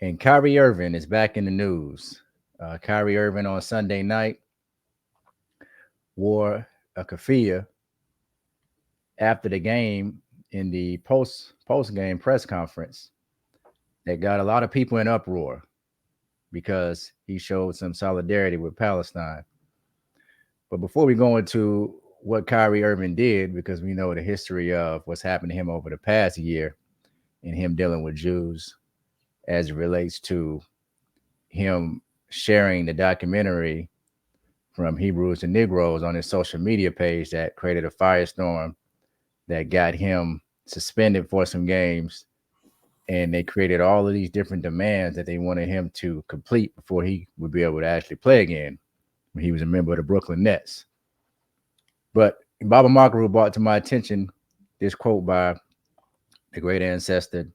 And Kyrie Irving is back in the news. Kyrie Irving on Sunday night wore a keffiyeh after the game in the post game press conference that got a lot of people in uproar because he showed some solidarity with Palestine. But before we go into what Kyrie Irving did, because we know the history of what's happened to him over the past year and him dealing with Jews as it relates to him sharing the documentary from Hebrews to Negroes on his social media page that created a firestorm that got him suspended for some games. And they created all of these different demands that they wanted him to complete before he would be able to actually play again when he was a member of the Brooklyn Nets. But Baba Makaru brought to my attention this quote by the great ancestor,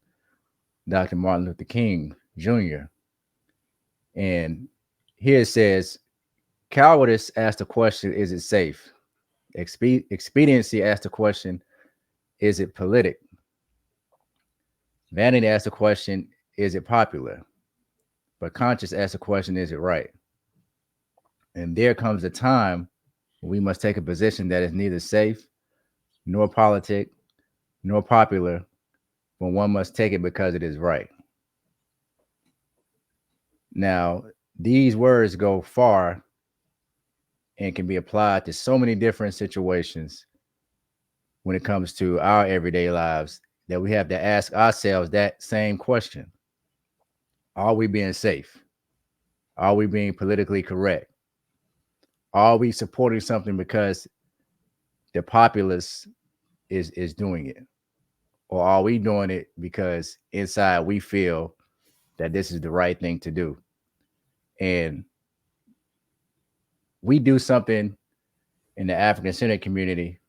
Dr. Martin Luther King Jr. And here it says, cowardice asked the question, is it safe? Expediency asked the question, is it politic? Vanity asked the question, is it popular? But conscience asked the question, is it right? And there comes a time when we must take a position that is neither safe, nor politic, nor popular, but one must take it because it is right. Now, these words go far and can be applied to so many different situations when it comes to our everyday lives that we have to ask ourselves that same question. Are we being safe? Are we being politically correct? Are we supporting something because the populace is doing it? Or are we doing it because inside we feel that this is the right thing to do? And we do something in the African Centered community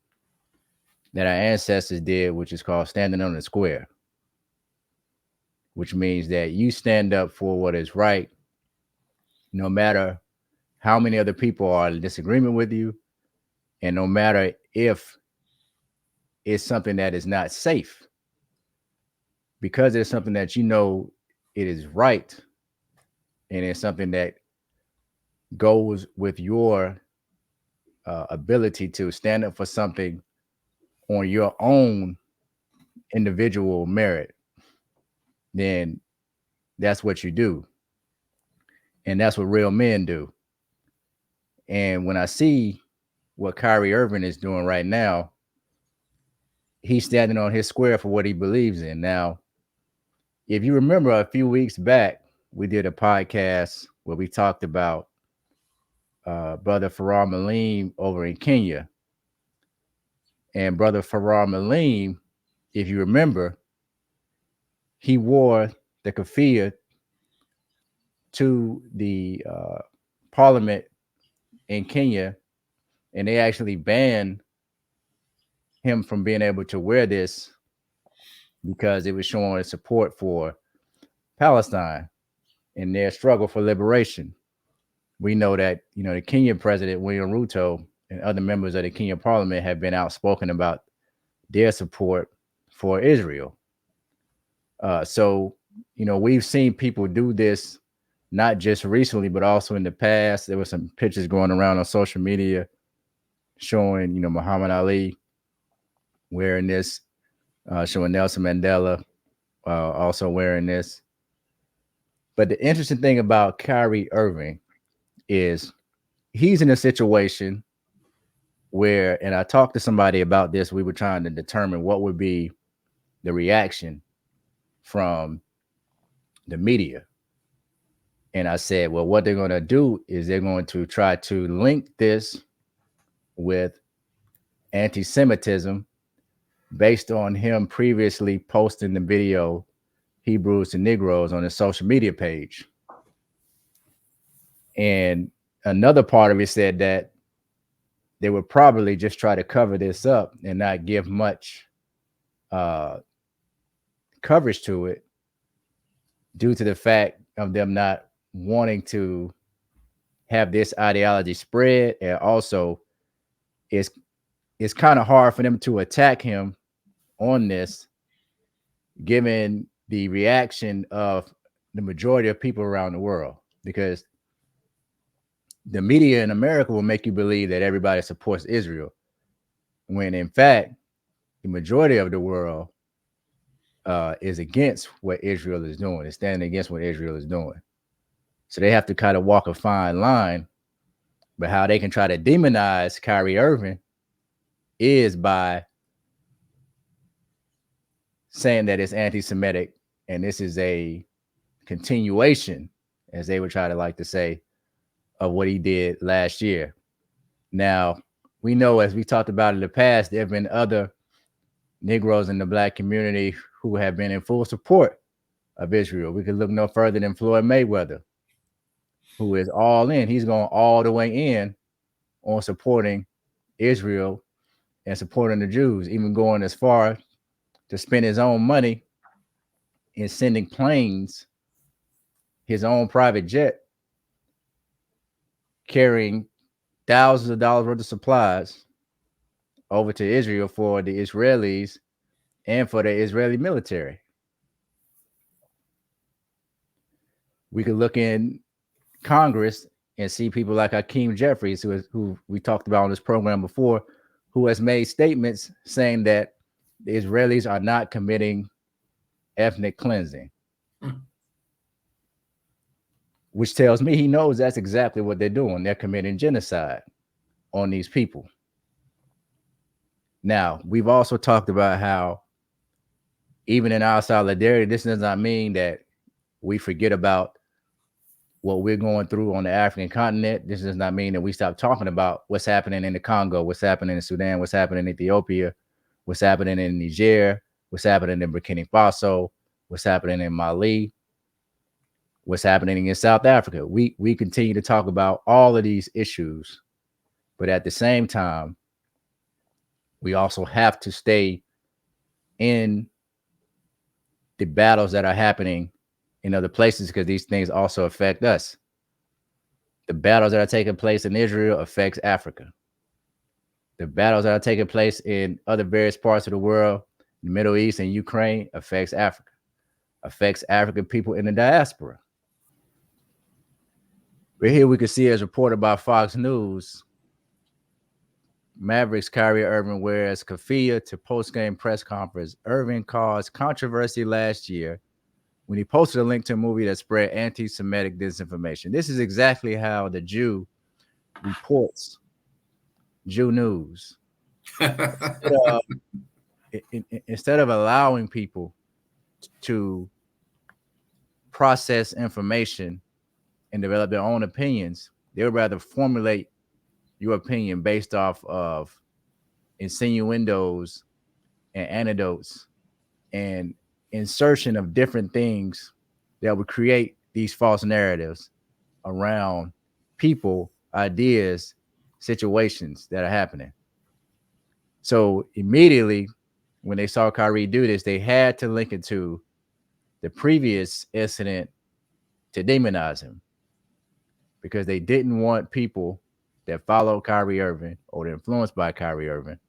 that our ancestors did, which is called standing on the square, which means that you stand up for what is right, no matter how many other people are in disagreement with you, and no matter if it's something that is not safe, because it's something that you know it is right, and it's something that goes with your ability to stand up for something on your own individual merit, then that's what you do. And that's what real men do. And when I see what Kyrie Irving is doing right now, he's standing on his square for what he believes in. Now, if you remember a few weeks back, we did a podcast where we talked about Brother Farrar Malim over in Kenya. And Brother Farrar Malim, if you remember, he wore the keffiyeh to the parliament in Kenya, and they actually banned him from being able to wear this because it was showing support for Palestine in their struggle for liberation. We know that, the Kenyan president, William Ruto, and other members of the Kenyan parliament have been outspoken about their support for Israel. So, we've seen people do this not just recently, but also in the past. There were some pictures going around on social media showing, Muhammad Ali wearing this, showing Nelson Mandela also wearing this. But the interesting thing about Kyrie Irving is he's in a situation where, and I talked to somebody about this, we were trying to determine what would be the reaction from the media. And I said, well, what they're going to do is they're going to try to link this with anti-Semitism based on him previously posting the video Hebrews to Negroes on his social media page. And another part of it said that they would probably just try to cover this up and not give much coverage to it due to the fact of them not wanting to have this ideology spread. And also it's kind of hard for them to attack him on this, given the reaction of the majority of people around the world, because the media in America will make you believe that everybody supports Israel, when in fact, the majority of the world is against what Israel is doing. It's standing against what Israel is doing. So they have to kind of walk a fine line. But how they can try to demonize Kyrie Irving is by saying that it's anti-Semitic and this is a continuation, as they would try to like to say, of what he did last year. Now, we know, as we talked about in the past, there have been other Negroes in the Black community who have been in full support of Israel. We could look no further than Floyd Mayweather, who is all in. He's going all the way in on supporting Israel and supporting the Jews, even going as far to spend his own money in sending planes, his own private jet, carrying thousands of dollars worth of supplies over to Israel for the Israelis and for the Israeli military. We could look in Congress and see people like Hakeem Jeffries, who we talked about on this program before, who has made statements saying that the Israelis are not committing ethnic cleansing, which tells me he knows that's exactly what they're doing. They're committing genocide on these people. Now, we've also talked about how even in our solidarity, this does not mean that we forget about what we're going through on the African continent. This does not mean that we stop talking about what's happening in the Congo, what's happening in Sudan, what's happening in Ethiopia, what's happening in Niger, what's happening in Burkina Faso, what's happening in Mali, what's happening in South Africa. We continue to talk about all of these issues, but at the same time, we also have to stay in the battles that are happening in other places, because these things also affect us. The battles that are taking place in Israel affects Africa. The battles that are taking place in other various parts of the world, the Middle East and Ukraine, affects Africa, affects African people in the diaspora. But here we can see, as reported by Fox News, Mavericks Kyrie Irving wears Keffiyeh to post-game press conference. Irving caused controversy last year when he posted a link to a movie that spread anti-Semitic disinformation. This is exactly how the Jew reports Jew news. Instead of allowing people to process information and develop their own opinions, they would rather formulate your opinion based off of insinuendos and anecdotes and insertion of different things that would create these false narratives around people, ideas, situations that are happening. So immediately when they saw Kyrie do this, they had to link it to the previous incident to demonize him, because they didn't want people that follow Kyrie Irving or they're influenced by Kyrie Irving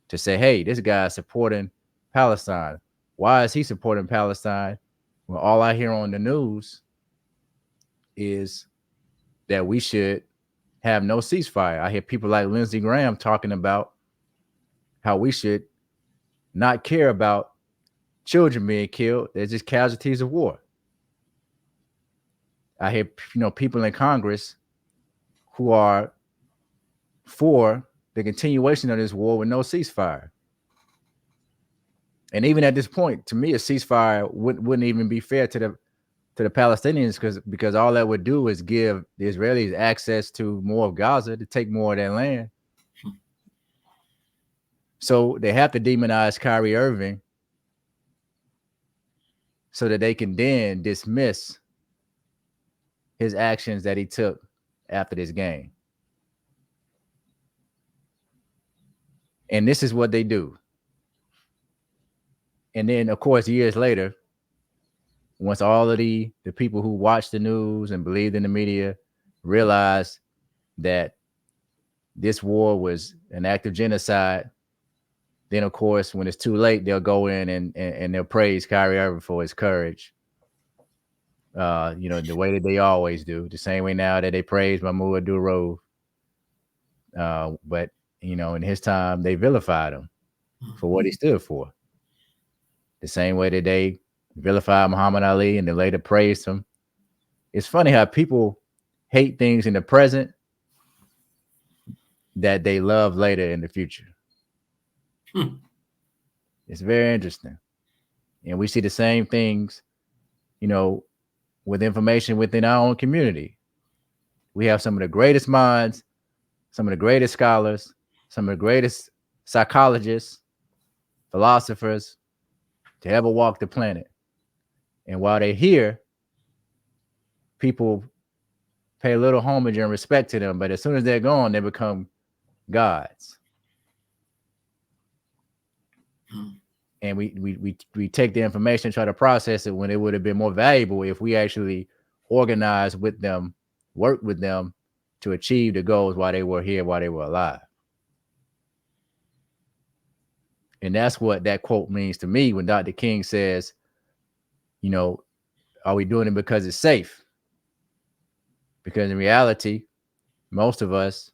to say, hey, this guy is supporting Palestine. Why is he supporting Palestine? Well, all I hear on the news is that we should have no ceasefire. I hear people like Lindsey Graham talking about how we should not care about children being killed. They're just casualties of war. I hear, people in Congress who are for the continuation of this war with no ceasefire. And even at this point, to me, a ceasefire wouldn't even be fair to the Palestinians, because all that would do is give the Israelis access to more of Gaza, to take more of their land. So they have to demonize Kyrie Irving so that they can then dismiss his actions that he took after this game. And this is what they do. And then, of course, years later, once all of the people who watched the news and believed in the media realized that this war was an act of genocide, then, of course, when it's too late, they'll go in and they'll praise Kyrie Irving for his courage the way that they always do, the same way now that they praise Mahmoud Durov. But in his time, they vilified him for what he stood for. The same way that they vilified Muhammad Ali and they later praised him. It's funny how people hate things in the present that they love later in the future. It's very interesting. And we see the same things, with information within our own community. We have some of the greatest minds, some of the greatest scholars, some of the greatest psychologists, philosophers to ever walk the planet. And while they're here, people pay a little homage and respect to them. But as soon as they're gone, they become gods. And we take the information, try to process it when it would have been more valuable if we actually organized with them, worked with them to achieve the goals while they were here, while they were alive. And that's what that quote means to me when Dr. King says, are we doing it because it's safe? Because in reality, most of us,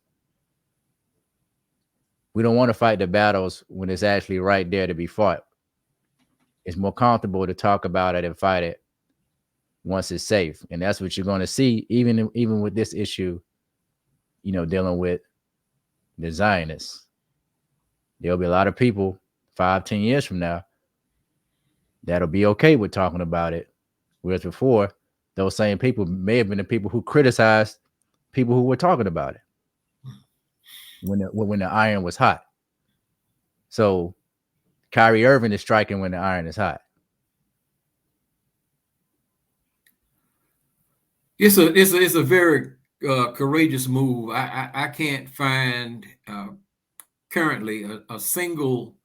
we don't want to fight the battles when it's actually right there to be fought. It's more comfortable to talk about it and fight it once it's safe. And that's what you're going to see, even with this issue, dealing with the Zionists. There'll be a lot of people 5-10 years from now that'll be okay with talking about it. Whereas before, those same people may have been the people who criticized people who were talking about it when the iron was hot. So Kyrie Irving is striking when the iron is hot. It's a very courageous move. I can't find currently a single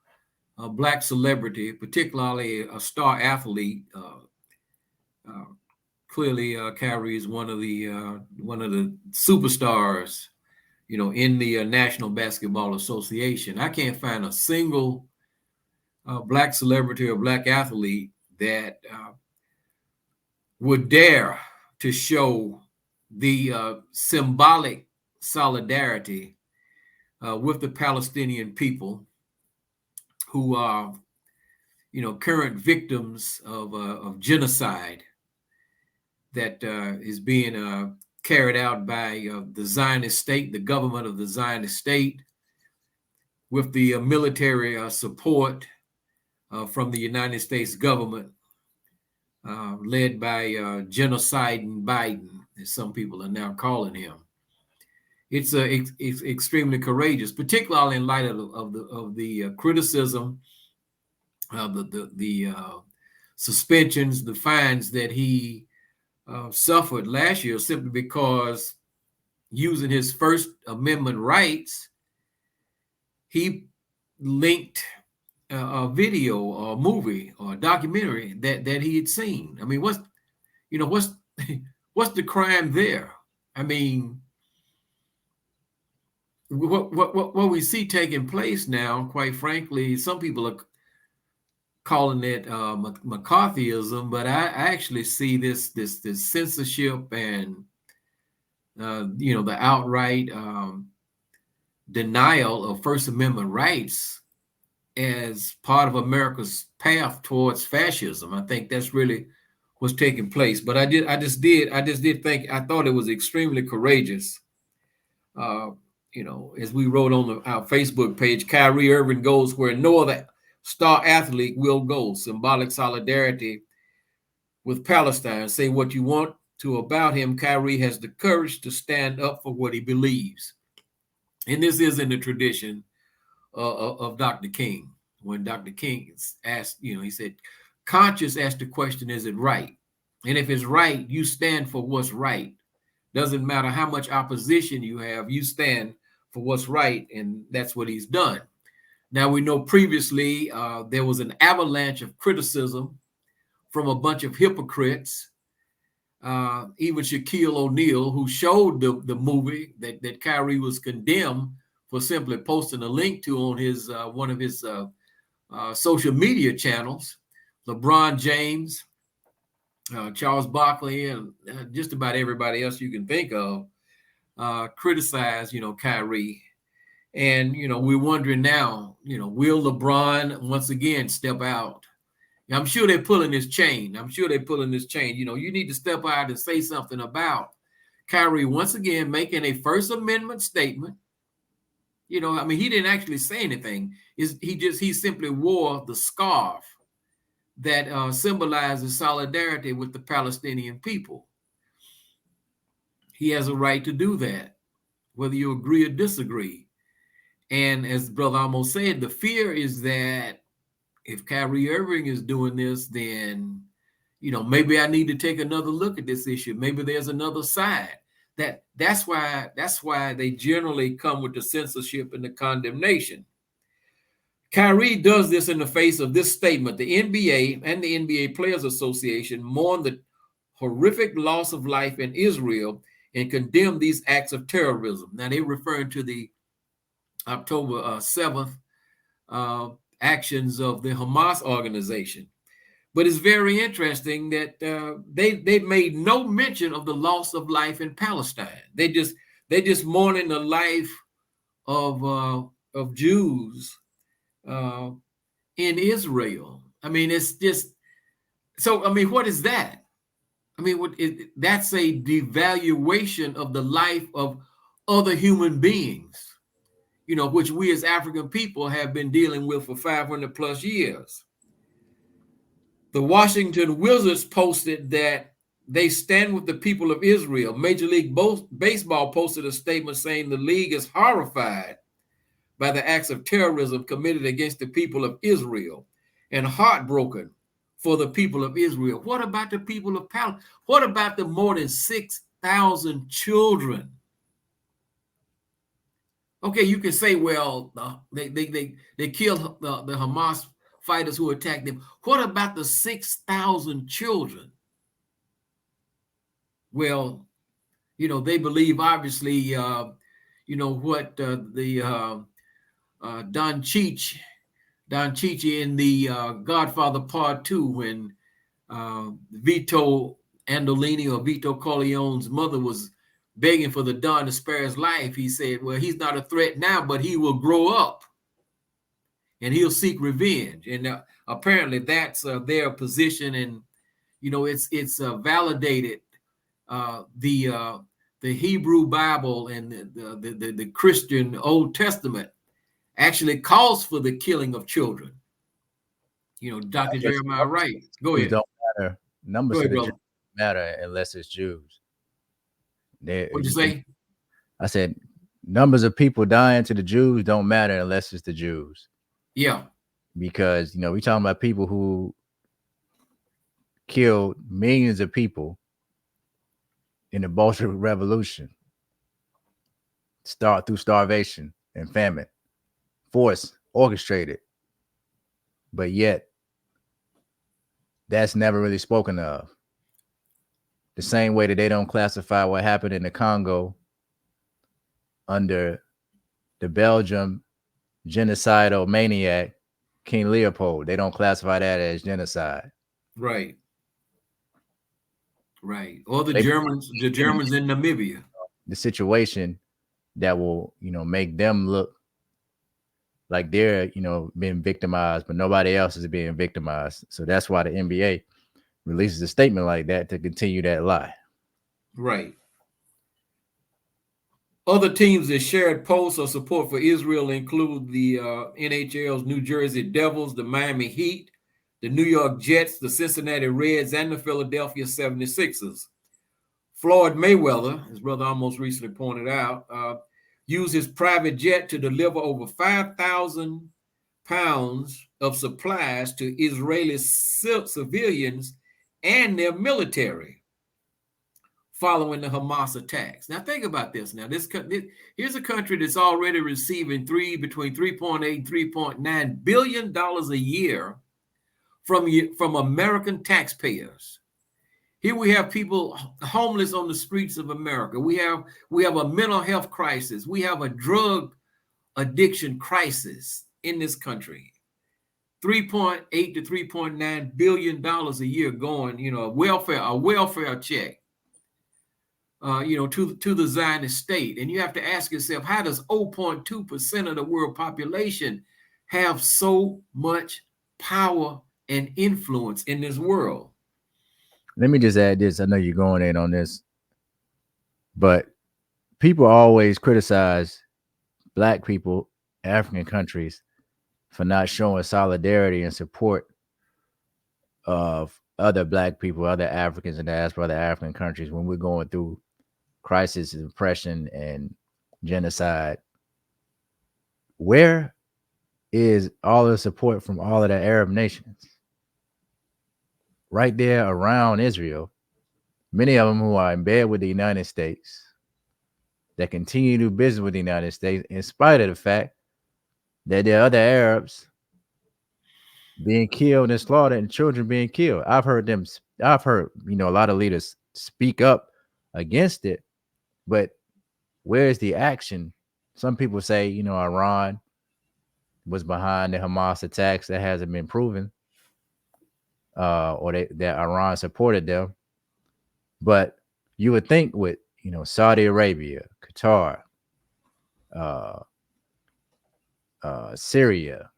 black celebrity, particularly a star athlete. Clearly, Kyrie is one of the superstars, in the National Basketball Association. I can't find a single black celebrity or black athlete that would dare to show the symbolic solidarity with the Palestinian people, who are, current victims of genocide that is being carried out by the Zionist state, the government of the Zionist state, with the military support from the United States government, led by genociding Biden, as some people are now calling him. It's extremely courageous, particularly in light of the criticism, the suspensions, the fines that he suffered last year, simply because, using his First Amendment rights, he linked a video or a movie or a documentary that he had seen. I mean, what's the crime there? I mean, what we see taking place now, quite frankly, some people are calling it McCarthyism, but I actually see this censorship and the outright denial of First Amendment rights as part of America's path towards fascism. I think that's really what's taking place. But I just did think, I thought it was extremely courageous. As we wrote on our Facebook page, Kyrie Irving goes where no other star athlete will go. Symbolic solidarity with Palestine. Say what you want to about him. Kyrie has the courage to stand up for what he believes. And this is in the tradition of Dr. King. When Dr. King asked, he said, conscience asked the question, is it right? And if it's right, you stand for what's right. Doesn't matter how much opposition you have, you stand for what's right. And that's what he's done. Now, we know previously there was an avalanche of criticism from a bunch of hypocrites, even Shaquille O'Neal, who showed the movie that Kyrie was condemned for simply posting a link to on his one of his social media channels. LeBron James, Charles Barkley, and just about everybody else you can think of criticized, Kyrie. And, we're wondering now, will LeBron once again step out? I'm sure they're pulling this chain. You need to step out and say something about Kyrie once again making a First Amendment statement. He didn't actually say anything. He simply wore the scarf that symbolizes solidarity with the Palestinian people. He has a right to do that, whether you agree or disagree. And as Brother Amos said, the fear is that if Kyrie Irving is doing this, then, maybe I need to take another look at this issue. Maybe there's another side. That's why they generally come with the censorship and the condemnation. Kyrie does this in the face of this statement. The NBA and the NBA Players Association mourn the horrific loss of life in Israel and condemn these acts of terrorism. Now, they're referring to the October 7th actions of the Hamas organization. But it's very interesting that they made no mention of the loss of life in Palestine. They just mourning the life of Jews in Israel. It's just so. What is that? That's a devaluation of the life of other human beings, which we as African people have been dealing with for 500 plus years. The Washington Wizards posted that they stand with the people of Israel. Major League Baseball posted a statement saying the league is horrified by the acts of terrorism committed against the people of Israel and heartbroken for the people of Israel. What about the people of Palestine? What about the more than 6,000 children? Okay, you can say, well, they killed the Hamas fighters who attacked them. What about the 6,000 children? Well, they believe obviously, what the Don Cheech in the Godfather Part 2, when Vito Andolini or Vito Corleone's mother was begging for the Don to spare his life, he said, well, he's not a threat now, but he will grow up and he'll seek revenge. And apparently that's their position. And, it's validated. The Hebrew Bible and the Christian Old Testament actually calls for the killing of children. Dr. Jeremiah Wright. Go ahead. Don't matter. Numbers of the Jews matter unless it's Jews. What'd you say? I said numbers of people dying to the Jews don't matter unless it's the Jews. Yeah. Because, we're talking about people who killed millions of people in the Bolshevik Revolution, through starvation and famine, forced, orchestrated. But yet, that's never really spoken of. The same way that they don't classify what happened in the Congo under the Belgium genocidal maniac, King Leopold. They don't classify that as genocide. Right. Or the Germans in Namibia. The situation that will, make them look like they're, being victimized, but nobody else is being victimized. So that's why the NBA releases a statement like that to continue that lie. Right. Other teams that shared posts of support for Israel include the NHL's New Jersey Devils, the Miami Heat, the New York Jets, the Cincinnati Reds, and the Philadelphia 76ers. Floyd Mayweather, as Brother almost recently pointed out, used his private jet to deliver over 5,000 pounds of supplies to Israeli civilians and their military following the Hamas attacks. Now, think about this. Now, here's a country that's already receiving between $3.8 and $3.9 billion a year from American taxpayers. Here we have people homeless on the streets of America. We have a mental health crisis. We have a drug addiction crisis in this country. 3.8 to 3.9 billion dollars a year going, a welfare check, to the Zionist state. And you have to ask yourself, how does 0.2% of the world population have so much power and influence in this world? Let me just add this. I know you're going in on this, but people always criticize Black people, African countries, for not showing solidarity and support of other Black people, other Africans in diaspora, other African countries when we're going through crisis, oppression, and genocide. Where is all the support from all of the Arab nations? Right there around Israel, many of them who are in bed with the United States, that continue to do business with the United States, in spite of the fact that there are other Arabs being killed and slaughtered and children being killed. I've heard a lot of leaders speak up against it, but where's the action? Some people say, Iran was behind the Hamas attacks. That hasn't been proven, or that Iran supported them. But you would think with, Saudi Arabia, Qatar, Syria,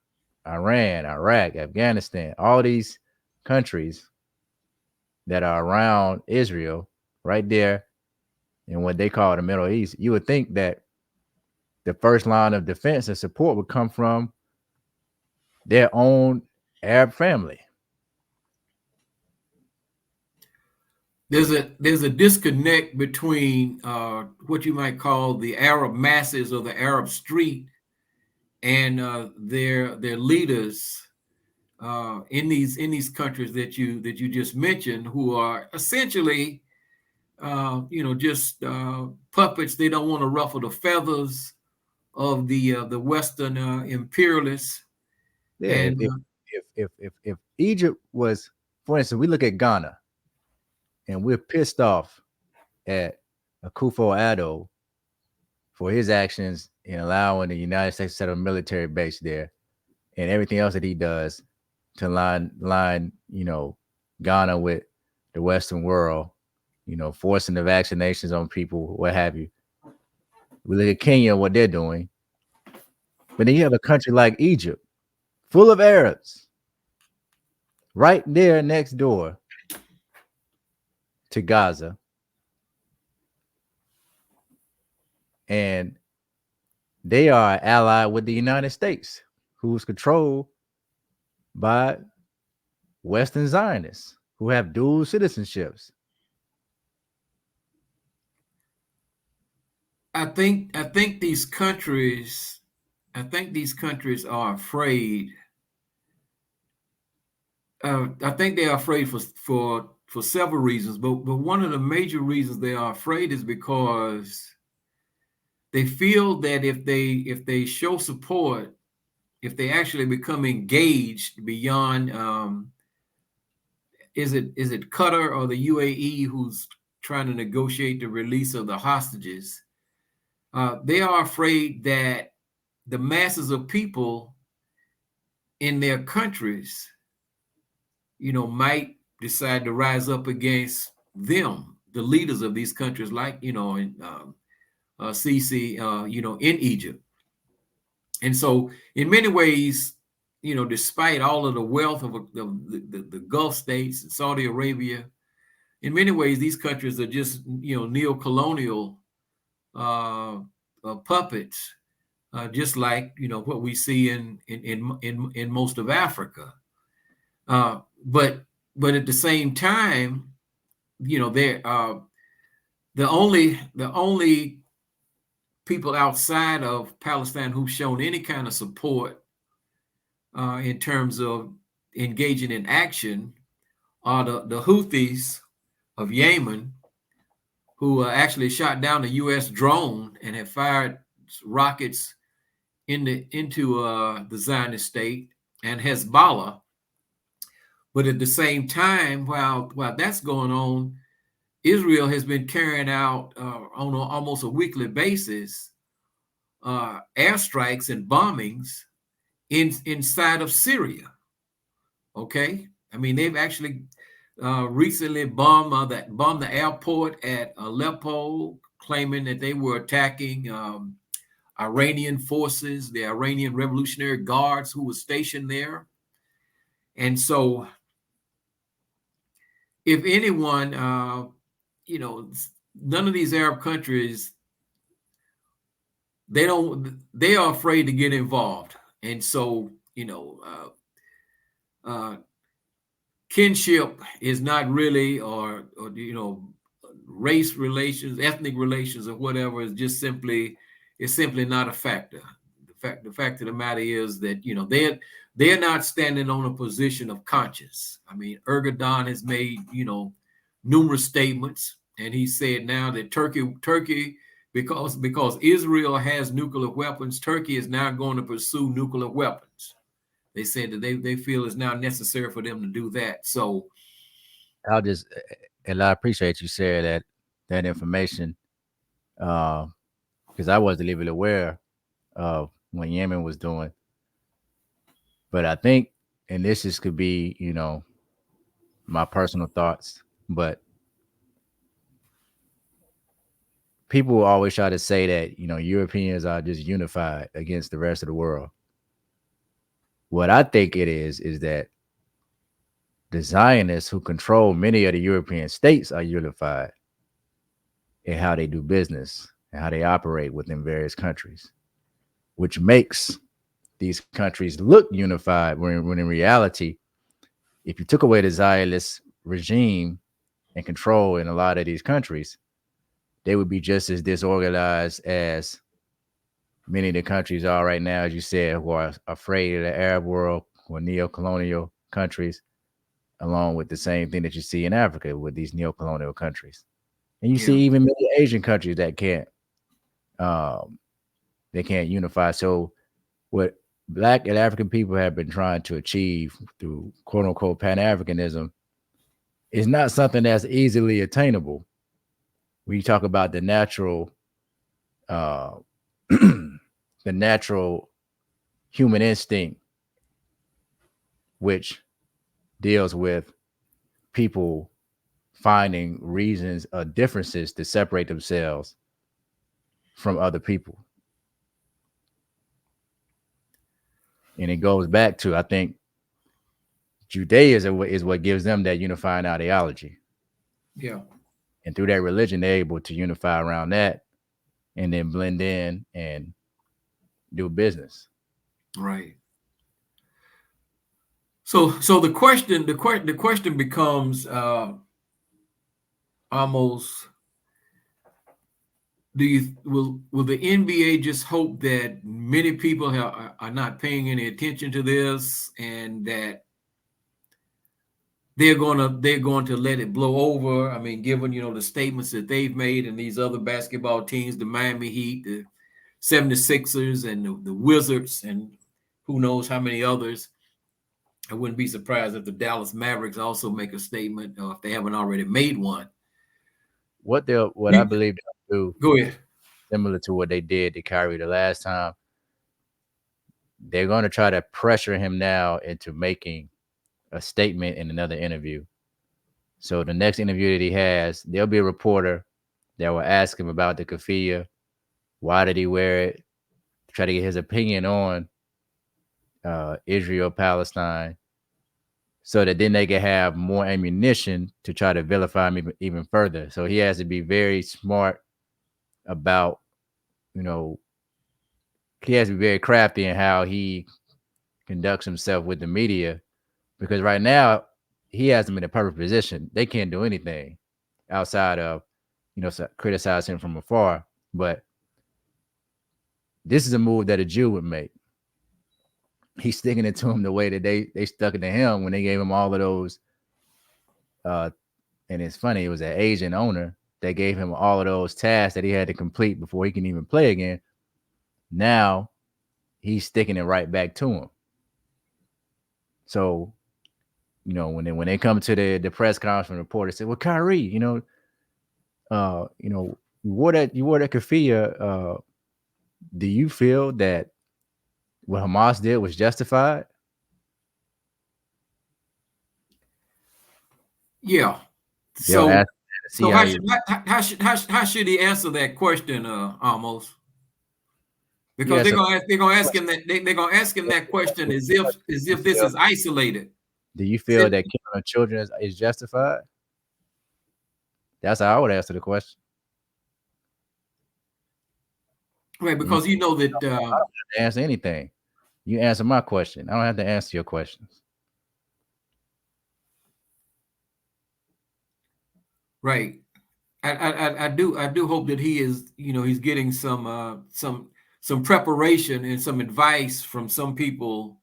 Iran, Iraq, Afghanistan, all these countries that are around Israel, right there in what they call the Middle East, you would think that the first line of defense and support would come from their own Arab family. There's a disconnect between what you might call the Arab masses or the Arab street and their leaders in these countries that you just mentioned, who are essentially just puppets. They don't want to ruffle the feathers of the Western imperialists. Yeah, And if Egypt was, for instance, we look at Ghana, and we're pissed off at Akufo-Addo for his actions in allowing the United States to set up a military base there, and everything else that he does to line Ghana with the Western world, forcing the vaccinations on people, what have you. We look at Kenya, what they're doing. But then you have a country like Egypt, full of Arabs, right there next door to Gaza. And they are allied with the United States, who's controlled by Western Zionists who have dual citizenships. I think these countries are afraid. I think they are afraid for several reasons, but one of the major reasons they are afraid is because they feel that if they show support, if they actually become engaged beyond, is it Qatar or the UAE who's trying to negotiate the release of the hostages? They are afraid that the masses of people in their countries, might decide to rise up against them, the leaders of these countries, like Sisi, in Egypt. And so, in many ways, despite all of the wealth of the Gulf states and Saudi Arabia, in many ways, these countries are just neocolonial puppets, just like what we see in most of Africa. But at the same time, they're the only people outside of Palestine who've shown any kind of support in terms of engaging in action are the Houthis of Yemen, who actually shot down a U.S. drone and have fired rockets into the Zionist state, and Hezbollah. But at the same time, while that's going on, Israel has been carrying out on almost a weekly basis airstrikes and bombings inside of Syria. Okay, I mean they've actually recently bombed the airport at Aleppo, claiming that they were attacking Iranian forces, the Iranian Revolutionary Guards who were stationed there. And so, if anyone, you know, none of these Arab countries, they are afraid to get involved. And so, uh, kinship is not really, or race relations, ethnic relations, or whatever is just simply, it's simply not a factor. The fact of the matter is that they're not standing on a position of conscience. I mean, Erdogan has made numerous statements, and he said now that Turkey, because Israel has nuclear weapons, Turkey is now going to pursue nuclear weapons. They said that they feel it's now necessary for them to do that. So I'll just, and I appreciate you sharing that information, because I wasn't even aware of what Yemen was doing. But I think, and this is could be, my personal thoughts, but people will always try to say that, Europeans are just unified against the rest of the world. What I think it is that the Zionists who control many of the European states are unified in how they do business and how they operate within various countries, which makes these countries look unified when in reality, if you took away the Zionist regime and control in a lot of these countries, they would be just as disorganized as many of the countries are right now, as you said, who are afraid of the Arab world or neo-colonial countries, along with the same thing that you see in Africa with these neo-colonial countries. And you see yeah, even many Asian countries that um, can't unify. So what Black and African people have been trying to achieve through quote unquote Pan-Africanism is not something that's easily attainable. We talk about uh, the natural human instinct, which deals with people finding reasons of differences to separate themselves from other people. And it goes back to, I think, Judaism is what gives them that unifying ideology. yeah, And through that religion, they're able to unify around that and then blend in and do business. right. So the question becomes almost, will the NBA just hope that many people are not paying any attention to this, and that they're going to let it blow over? I mean, given the statements that they've made, and these other basketball teams, the Miami Heat, the 76ers, and the Wizards, and who knows how many others. I wouldn't be surprised if the Dallas Mavericks also make a statement, or if they haven't already made one. What I You, believe they'll do, go ahead. similar to what they did to Kyrie the last time, they're going to try to pressure him now into making a statement in another interview. So the next interview that he has, there'll be a reporter that will ask him about the keffiyeh. Why did he wear it? Try to get his opinion on Israel, Palestine, so that then they can have more ammunition to try to vilify him even further. So he has to be very smart about, you know, he has to be very crafty in how he conducts himself with the media, because right now he has them in a perfect position. They can't do anything outside of, criticize him from afar. But this is a move that a Jew would make. He's sticking it to him the way that they stuck it to him when they gave him all of those. And it's funny, it was an Asian owner that gave him all of those tasks that he had to complete before he can even play again. Now he's sticking it right back to him. So, when they come to the press conference, reporter said, "Well, Kyrie, you wore that keffiyeh. Do you feel that what Hamas did was justified?" Yeah. They'll So ask to see how you. how should he answer that question, almost? Because Yeah, so they're gonna ask him that they're gonna ask him that question as you if this feel, is isolated. do you feel that killing of children is justified? That's how I would answer the question. Right, You because you know that don't have to answer anything. You answer my question. I don't have to answer your questions. right. I do hope that he is, he's getting some preparation and some advice from some people.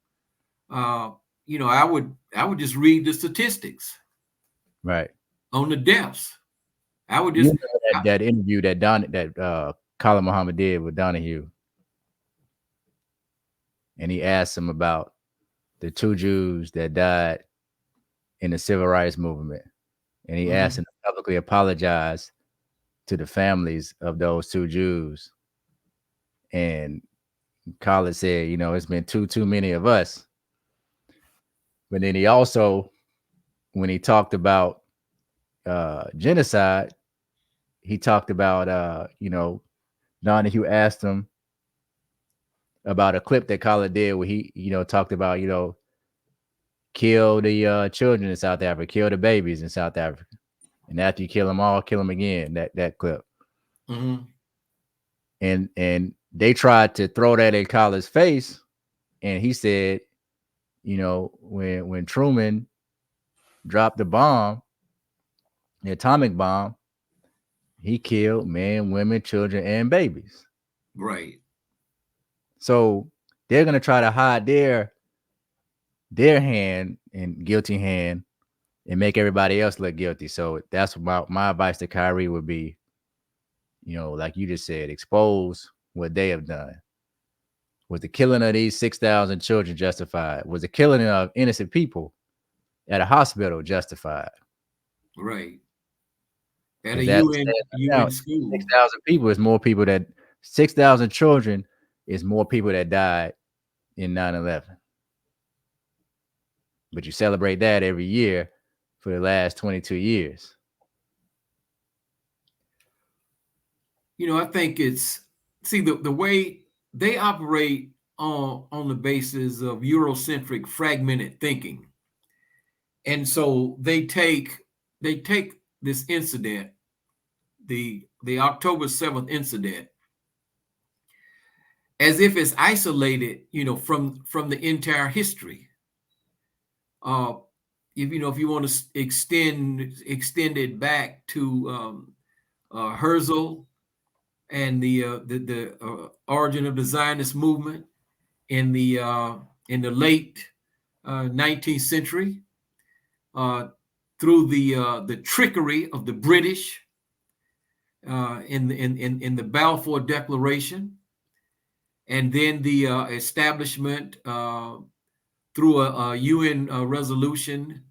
Uh, I would just read the statistics Right. on the deaths. I would You just remember that interview that Colin Muhammad did with Donahue, and he asked him about the 2 Jews that died in the civil rights movement, and he asked Mhm. him to publicly apologize to the families of those 2 Jews. And Colin said, it's been too many of us. But then he also, when he talked about genocide, he talked about Donahue asked him about a clip that Colin did where he talked about kill the children in South Africa, kill the babies in South Africa, and after you kill them all, kill them again. That clip, Mhm. and they tried to throw that in Colin's face, and he said, when Truman dropped the bomb, the atomic bomb, he killed men, women, children, and babies. Right. So they're gonna try to hide their hand and guilty hand and make everybody else look guilty. So that's my advice to Kyrie would be, like you just said, expose what they have done. Was the killing of these 6,000 children justified? Was the killing of innocent people at a hospital justified? Right. At a Because as it UN stands right now, UN school. 6,000 people is more people that 6,000 children is more people that died in 9/11. But you celebrate that every year for the last 22 years. I think it's the way they operate on the basis of Eurocentric fragmented thinking. And so they take this incident, the October 7th incident, as if it's isolated, from the entire history. Uh, if you want to extend it back to Herzl and the origin of the Zionist movement in the late 19th century, through the trickery of the British in the Balfour Declaration, and then the establishment through a UN resolution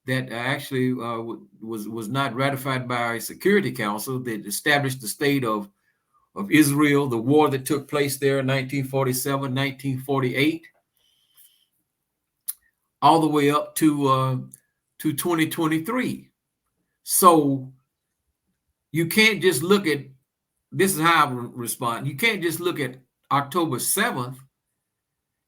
that actually was not ratified by a Security Council, that established the state of Israel, the war that took place there in 1947, 1948, all the way up to 2023. So you can't just look at, this is how I respond. You can't just look at October 7th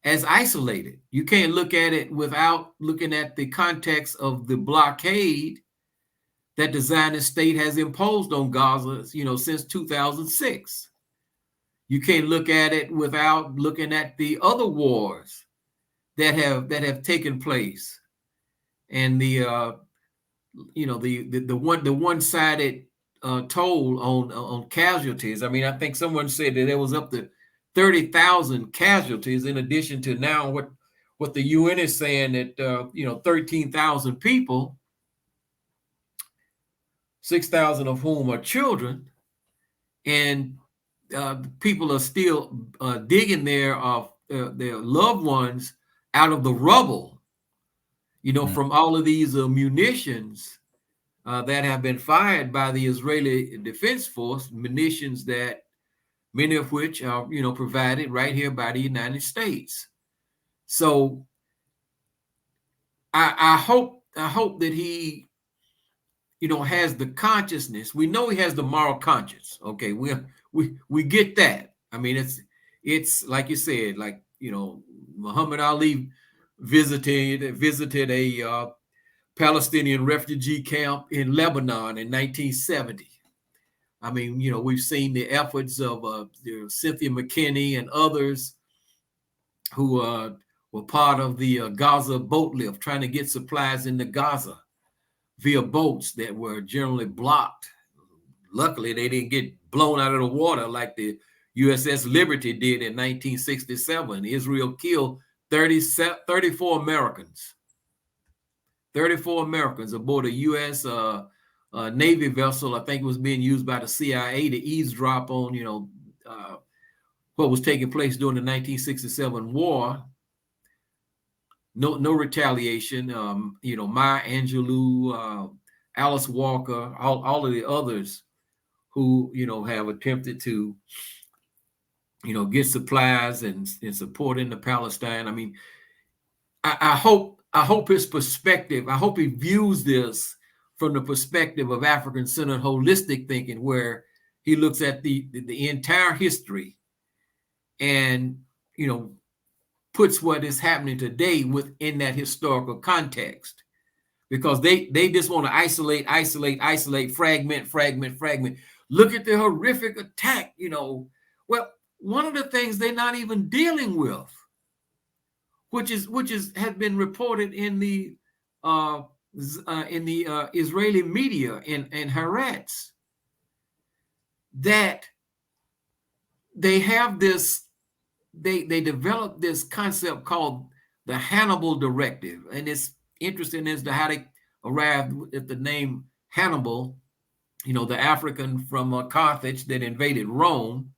as isolated. You can't look at it without looking at the context of the blockade that the Zionist state has imposed on Gaza, since 2006. You can't look at it without looking at the other wars that have taken place, and the one-sided toll on casualties. I mean, I think someone said that there was up to 30,000 casualties, in addition to now what the UN is saying that 13,000 people, 6,000 of whom are children, and people are still digging their loved ones out of the rubble, from all of these munitions that have been fired by the Israeli Defense Force, munitions that many of which are, provided right here by the United States. So I hope that he has the consciousness. We know he has the moral conscience. Okay, we get that. I mean, it's like you said, like Muhammad Ali visited a Palestinian refugee camp in Lebanon in 1970. I mean, we've seen the efforts of Cynthia McKinney and others who were part of the Gaza boat lift, trying to get supplies into Gaza via boats that were generally blocked. Luckily, they didn't get blown out of the water like the USS Liberty did in 1967. Israel killed 34 Americans. 34 Americans aboard a U.S. Navy vessel. I think it was being used by the CIA to eavesdrop on, what was taking place during the 1967 war. No retaliation. Maya Angelou, Alice Walker, all of the others who have attempted to get supplies and support into Palestine. I mean, I hope his perspective. I hope he views this from the perspective of African-centered holistic thinking, where he looks at the entire history and puts what is happening today within that historical context, because they just want to isolate, fragment. Look at the horrific attack. Well, one of the things they're not even dealing with, which has been reported in the Israeli media and Haaretz, that they have this. They developed this concept called the Hannibal Directive, and it's interesting as to how they arrived at the name Hannibal. The African from Carthage that invaded Rome.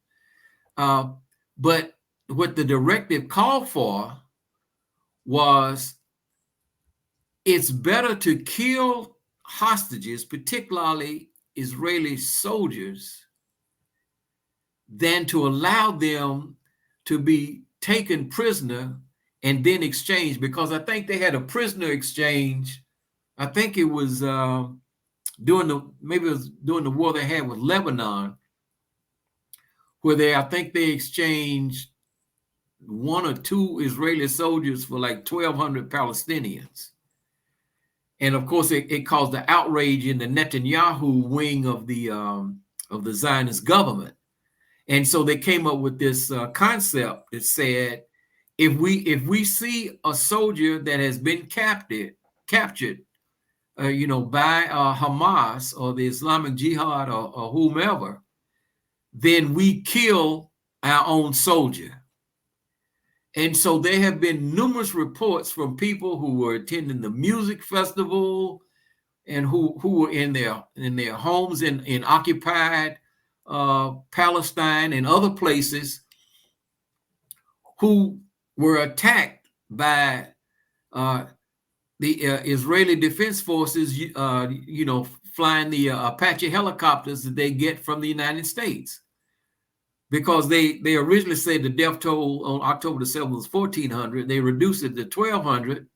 But what the directive called for was, it's better to kill hostages, particularly Israeli soldiers, than to allow them to be taken prisoner and then exchanged. Because I think they had a prisoner exchange. I think it was during the war they had with Lebanon, where I think they exchanged 1 or 2 Israeli soldiers for like 1,200 Palestinians. And of course, it caused the outrage in the Netanyahu wing of the Zionist government. And so they came up with this concept that said, if we see a soldier that has been captured, by Hamas or the Islamic Jihad or whomever, then we kill our own soldier. And so there have been numerous reports from people who were attending the music festival and who were in their homes in occupied Palestine and other places, who were attacked by the Israeli Defense Forces, flying the Apache helicopters that they get from the United States. Because they originally said the death toll on October the 7th was 1,400. They reduced it to 1,200.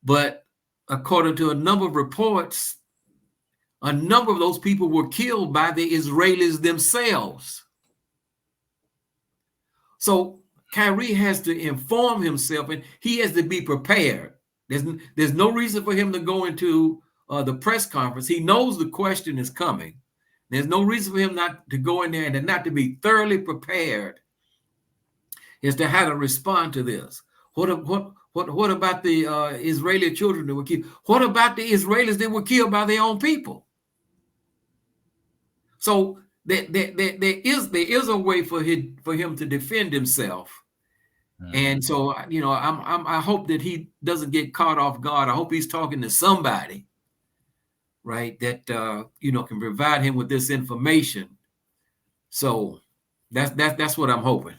But according to a number of reports, a number of those people were killed by the Israelis themselves. So Kyrie has to inform himself, and he has to be prepared. There's no reason for him to go into the press conference. He knows the question is coming. There's no reason for him not to go in there and not to be thoroughly prepared as to how to respond to this. What about the Israeli children that were killed? What about the Israelis that were killed by their own people? So there is a way for him to defend himself. And so, I hope that he doesn't get caught off guard. I hope he's talking to somebody, right, that can provide him with this information. So that's what I'm hoping.